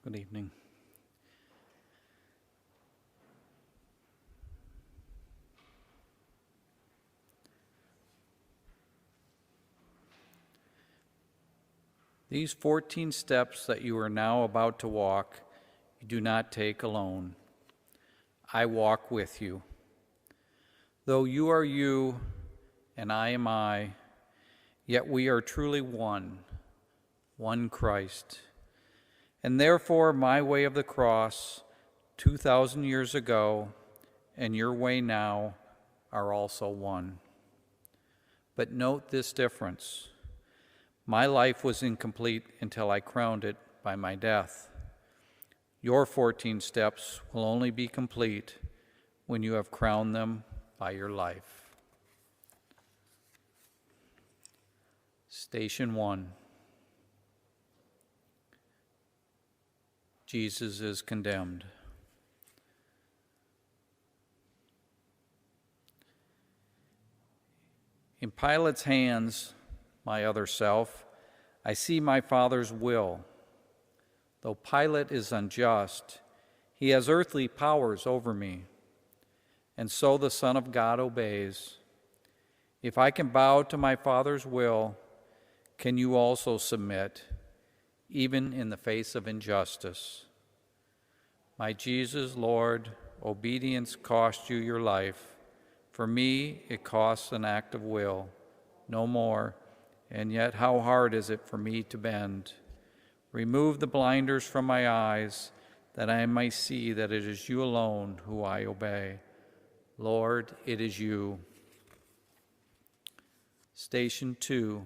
Good evening. These 14 steps that you are now about to walk, you do not take alone. I walk with you. Though you are you and I am I, yet we are truly one Christ. And therefore my way of the cross 2,000 years ago and your way now are also one. But note this difference. My life was incomplete until I crowned it by my death. Your 14 steps will only be complete when you have crowned them by your life. Station 1. Jesus is condemned. In Pilate's hands, my other self, I see my Father's will. Though Pilate is unjust, he has earthly powers over me, and so the Son of God obeys. If I can bow to my Father's will, can you also submit, even in the face of injustice? My Jesus, Lord, obedience cost you your life. For me, it costs an act of will, no more, and yet how hard is it for me to bend? Remove the blinders from my eyes, that I may see that it is you alone who I obey. Lord, it is you. Station 2.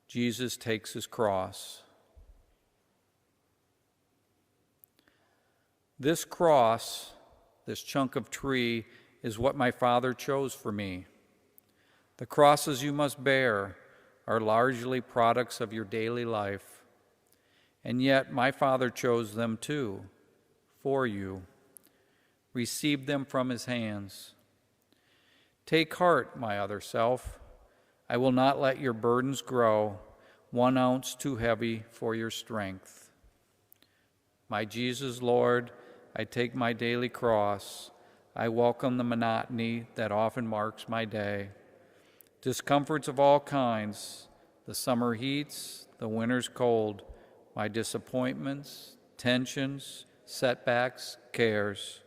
Jesus takes his cross. This cross, this chunk of tree, is what my Father chose for me. The crosses you must bear are largely products of your daily life, and yet my Father chose them too, for you. Receive them from his hands. Take heart, my other self. I will not let your burdens grow 1 ounce too heavy for your strength. My Jesus, Lord, I take my daily cross. I welcome the monotony that often marks my day. Discomforts of all kinds, the summer heats, the winter's cold, my disappointments, tensions, setbacks, cares.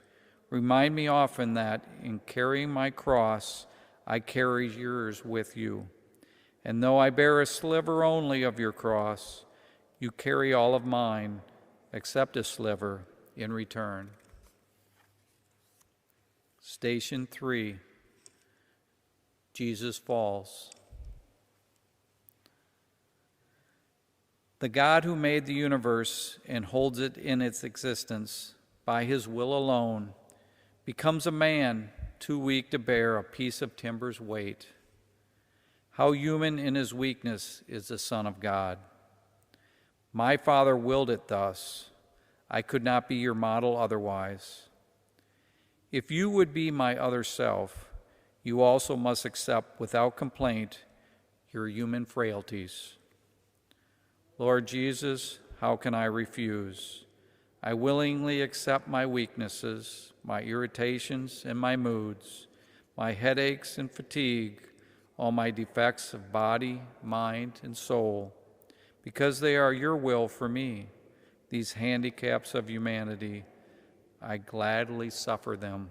Remind me often that in carrying my cross, I carry yours with you. And though I bear a sliver only of your cross, you carry all of mine, except a sliver, in return. Station 3. Jesus falls. The God who made the universe and holds it in its existence by his will alone becomes a man too weak to bear a piece of timber's weight. How human in his weakness is the Son of God. My Father willed it thus. I could not be your model otherwise. If you would be my other self, you also must accept without complaint your human frailties. Lord Jesus, how can I refuse? I willingly accept my weaknesses, my irritations and my moods, my headaches and fatigue, all my defects of body, mind, and soul, because they are your will for me, these handicaps of humanity. I gladly suffer them.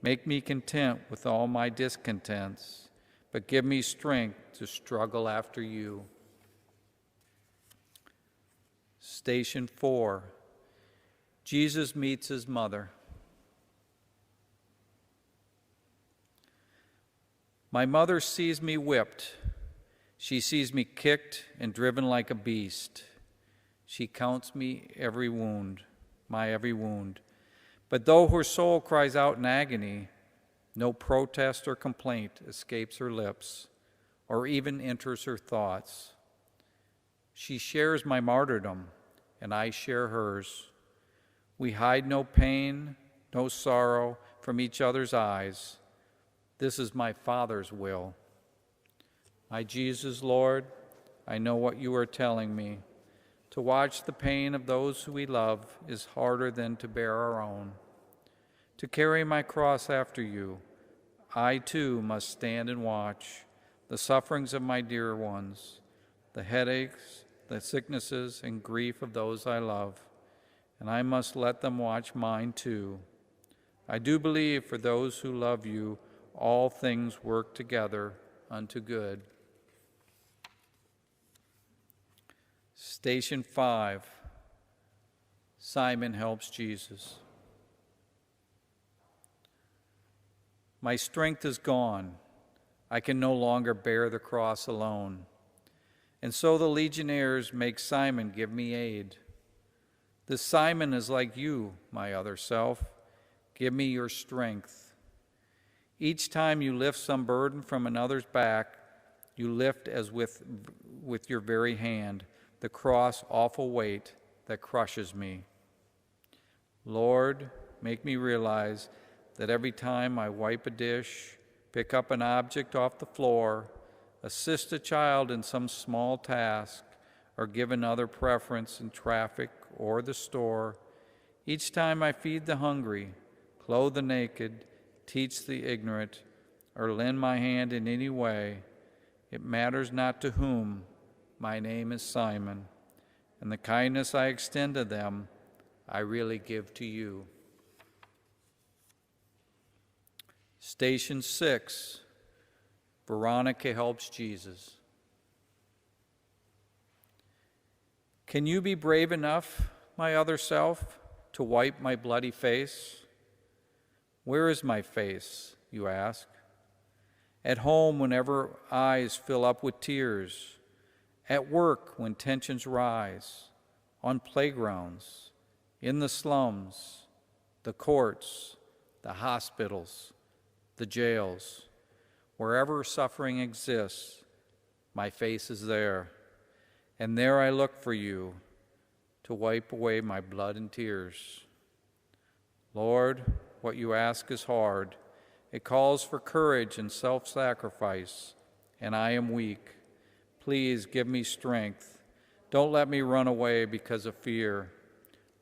Make me content with all my discontents, but give me strength to struggle after you. Station 4. Jesus meets his mother. My mother sees me whipped. She sees me kicked and driven like a beast. She counts me every wound, my every wound. But though her soul cries out in agony, no protest or complaint escapes her lips, or even enters her thoughts. She shares my martyrdom, and I share hers. We hide no pain, no sorrow from each other's eyes. This is my Father's will. My Jesus, Lord, I know what you are telling me. To watch the pain of those who we love is harder than to bear our own. To carry my cross after you, I too must stand and watch the sufferings of my dear ones, the headaches, the sicknesses, and grief of those I love, and I must let them watch mine too. I do believe for those who love you, all things work together unto good. Station 5. Simon helps Jesus. My strength is gone. I can no longer bear the cross alone. And so the legionnaires make Simon give me aid. This Simon is like you, my other self. Give me your strength. Each time you lift some burden from another's back, you lift as with your very hand the cross awful weight that crushes me. Lord, make me realize that every time I wipe a dish, pick up an object off the floor, assist a child in some small task, or give another preference in traffic or the store, each time I feed the hungry, clothe the naked, teach the ignorant, or lend my hand in any way, it matters not to whom, my name is Simon, and the kindness I extend to them, I really give to you. Station 6. Veronica helps Jesus. Can you be brave enough, my other self, to wipe my bloody face? Where is my face, you ask? At home, whenever eyes fill up with tears. At work, when tensions rise. On playgrounds. In the slums. The courts. The hospitals. The jails. Wherever suffering exists, my face is there. And there I look for you to wipe away my blood and tears. Lord, what you ask is hard. It calls for courage and self-sacrifice, and I am weak. Please give me strength. Don't let me run away because of fear.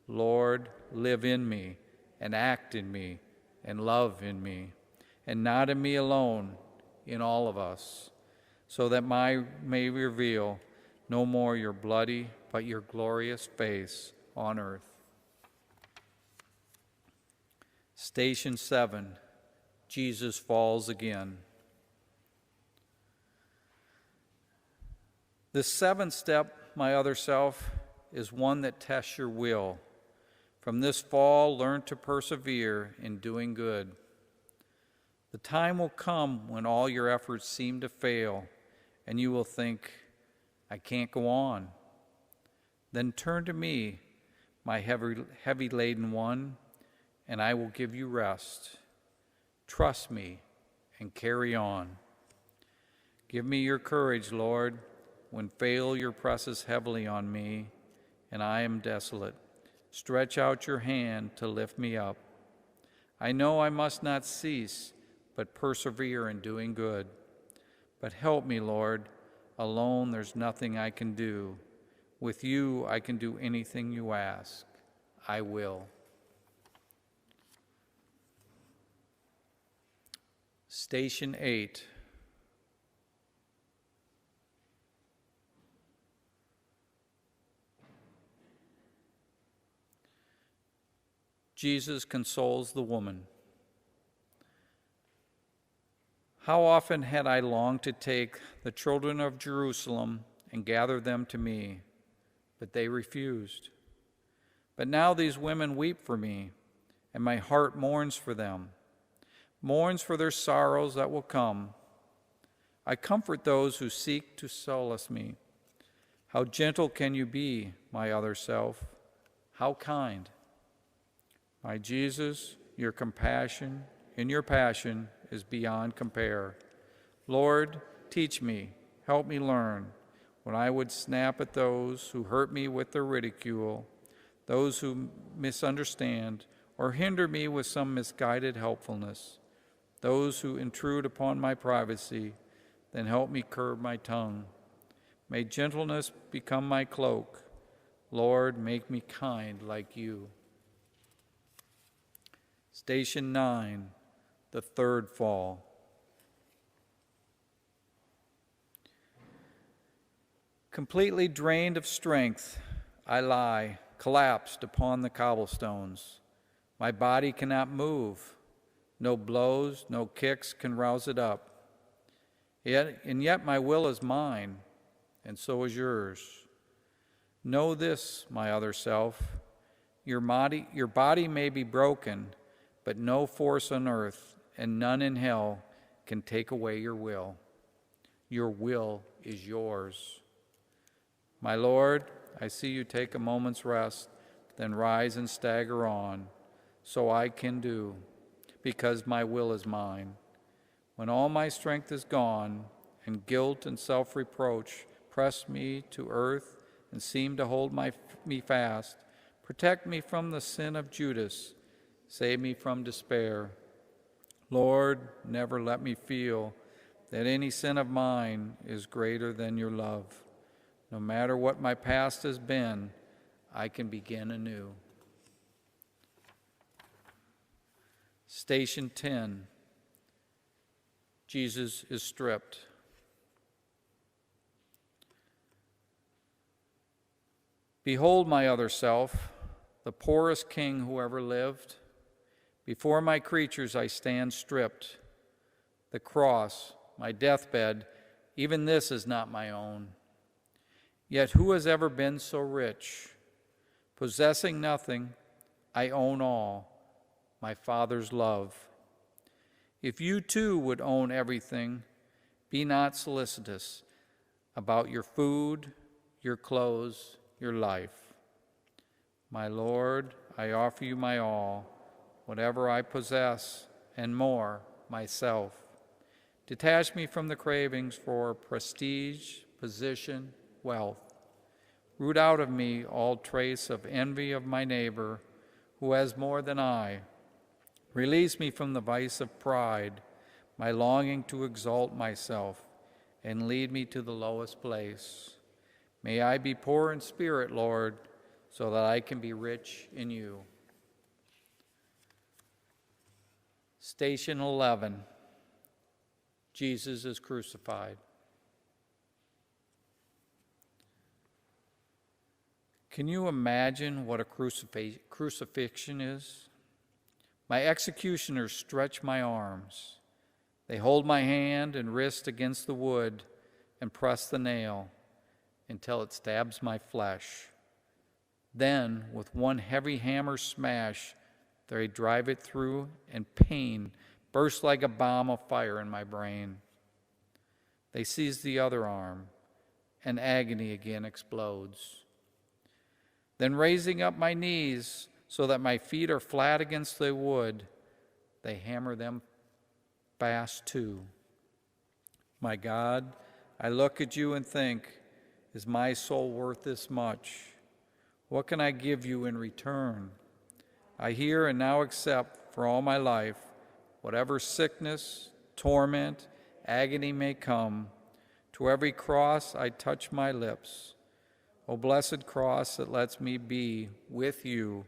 Lord, live in me and act in me and love in me, and not in me alone, in all of us, so that I may reveal no more your bloody but your glorious face on earth. Station 7. Jesus falls again. The seventh step, my other self, is one that tests your will. From this fall, learn to persevere in doing good. The time will come when all your efforts seem to fail, and you will think, I can't go on. Then turn to me, my heavy-laden one, and I will give you rest. Trust me and carry on. Give me your courage, Lord, when failure presses heavily on me and I am desolate. Stretch out your hand to lift me up. I know I must not cease, but persevere in doing good. But help me, Lord. Alone there's nothing I can do. With you I can do anything you ask. I will. Station 8. Jesus consoles the woman. How often had I longed to take the children of Jerusalem and gather them to me, but they refused. But now these women weep for me, and my heart mourns for them, mourns for their sorrows that will come. I comfort those who seek to solace me. How gentle can you be, my other self? How kind. My Jesus, your compassion in your passion is beyond compare. Lord, teach me, help me learn, when I would snap at those who hurt me with their ridicule, those who misunderstand or hinder me with some misguided helpfulness, those who intrude upon my privacy, then help me curb my tongue. May gentleness become my cloak, Lord, make me kind like you. Station 9, the third fall. Completely drained of strength, I lie, collapsed upon the cobblestones. My body cannot move. No blows, no kicks can rouse it up. Yet my will is mine, and so is yours. Know this, my other self. Your body may be broken, but no force on earth and none in hell can take away your will. Your will is yours. My Lord, I see you take a moment's rest, then rise and stagger on. So I can do, because my will is mine. When all my strength is gone, and guilt and self-reproach press me to earth and seem to hold me fast, protect me from the sin of Judas. Save me from despair. Lord, never let me feel that any sin of mine is greater than your love. No matter what my past has been, I can begin anew. Station 10. Jesus is stripped. Behold my other self, the poorest king who ever lived. Before my creatures I stand stripped. The cross, my deathbed, even this is not my own. Yet who has ever been so rich? Possessing nothing, I own all, my Father's love. If you too would own everything, be not solicitous about your food, your clothes, your life. My Lord, I offer you my all, whatever I possess, and more, myself. Detach me from the cravings for prestige, position, wealth. Root out of me all trace of envy of my neighbor who has more than I. Release me from the vice of pride, my longing to exalt myself, and lead me to the lowest place. May I be poor in spirit, Lord, so that I can be rich in you. Station 11. Jesus is crucified. Can you imagine what a crucifixion is? My executioners stretch my arms. They hold my hand and wrist against the wood and press the nail until it stabs my flesh. Then, with one heavy hammer smash, they drive it through, and pain bursts like a bomb of fire in my brain. They seize the other arm, and agony again explodes. Then, raising up my knees so that my feet are flat against the wood, they hammer them fast too. My God, I look at you and think, is my soul worth this much? What can I give you in return? I hear and now accept for all my life whatever sickness, torment, agony may come. To every cross I touch my lips. O blessed cross that lets me be with you,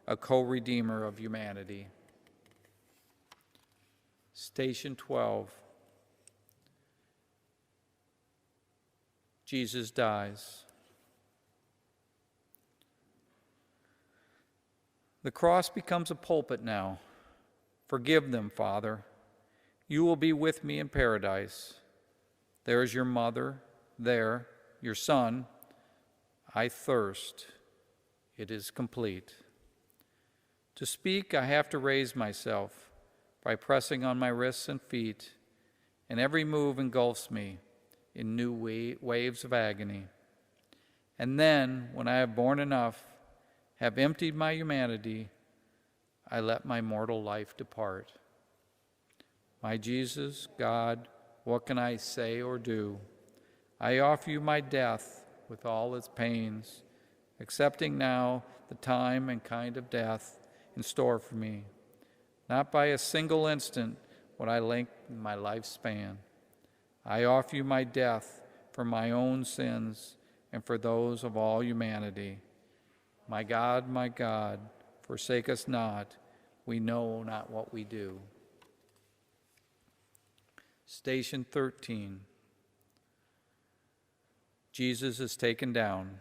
a co-redeemer of humanity. Station 12. Jesus dies. The cross becomes a pulpit now. Forgive them, Father. You will be with me in paradise. There is your mother, there, your son. I thirst. It is complete. To speak, I have to raise myself by pressing on my wrists and feet, and every move engulfs me in new waves of agony. And then, when I have borne enough, have emptied my humanity, I let my mortal life depart. My Jesus, God, what can I say or do? I offer you my death with all its pains, accepting now the time and kind of death in store for me. Not by a single instant would I lengthen my lifespan. I offer you my death for my own sins and for those of all humanity. my God, forsake us not. We know not what we do. Station 13. Jesus is taken down.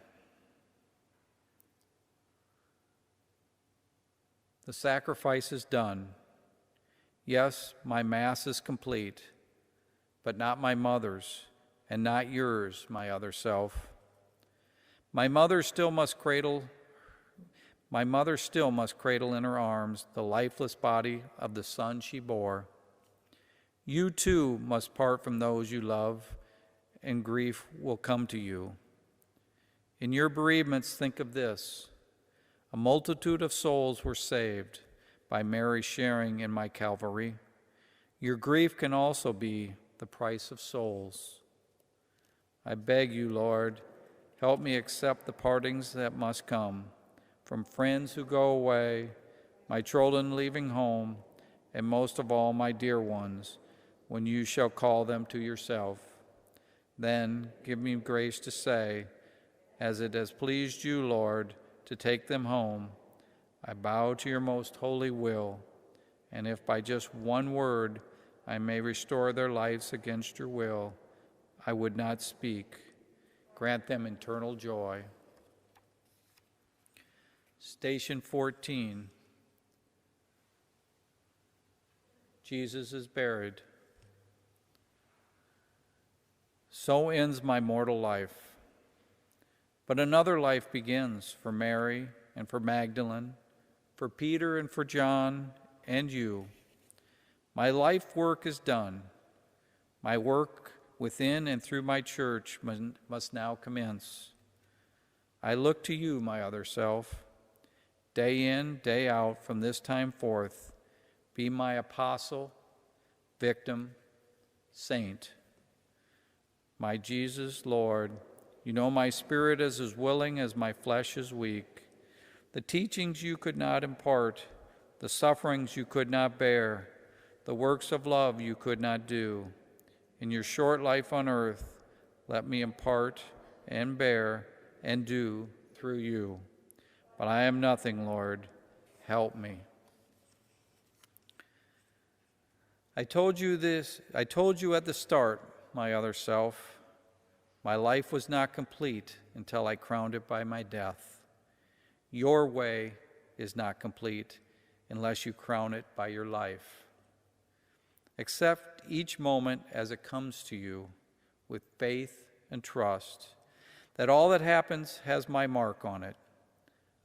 The sacrifice is done. Yes, my Mass is complete, but not my mother's, and not yours, my other self. My mother still must cradle in her arms the lifeless body of the son she bore. You too must part from those you love, and grief will come to you. In your bereavements, think of this. A multitude of souls were saved by Mary sharing in my Calvary. Your grief can also be the price of souls. I beg you, Lord, help me accept the partings that must come from friends who go away, my children leaving home, and most of all, my dear ones, when you shall call them to yourself. Then give me grace to say, as it has pleased you, Lord, to take them home, I bow to your most holy will, and if by just one word I may restore their lives against your will, I would not speak. Grant them eternal joy. Station 14. Jesus is buried. So ends my mortal life. But another life begins for Mary and for Magdalene, for Peter and for John and you. My life work is done. My work within and through my church must now commence. I look to you, my other self. Day in, day out, from this time forth, be my apostle, victim, saint. My Jesus, Lord, you know my spirit is as willing as my flesh is weak. The teachings you could not impart, the sufferings you could not bear, the works of love you could not do. In your short life on earth, let me impart and bear and do through you. But I am nothing, Lord. Help me. I told you at the start, my other self. My life was not complete until I crowned it by my death. Your way is not complete unless you crown it by your life. Accept each moment as it comes to you with faith and trust that all that happens has my mark on it.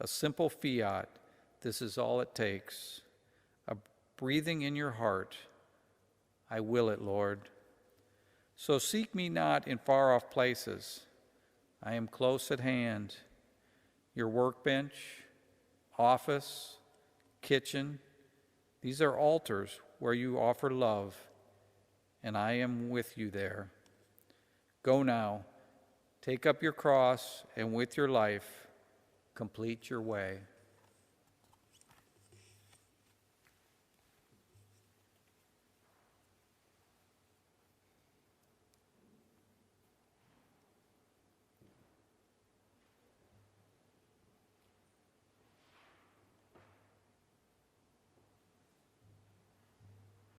A simple fiat, this is all it takes. A breathing in your heart, I will it, Lord. So seek me not in far-off places. I am close at hand. Your workbench, office, kitchen, these are altars where you offer love, and I am with you there. Go now, take up your cross, and with your life, complete your way.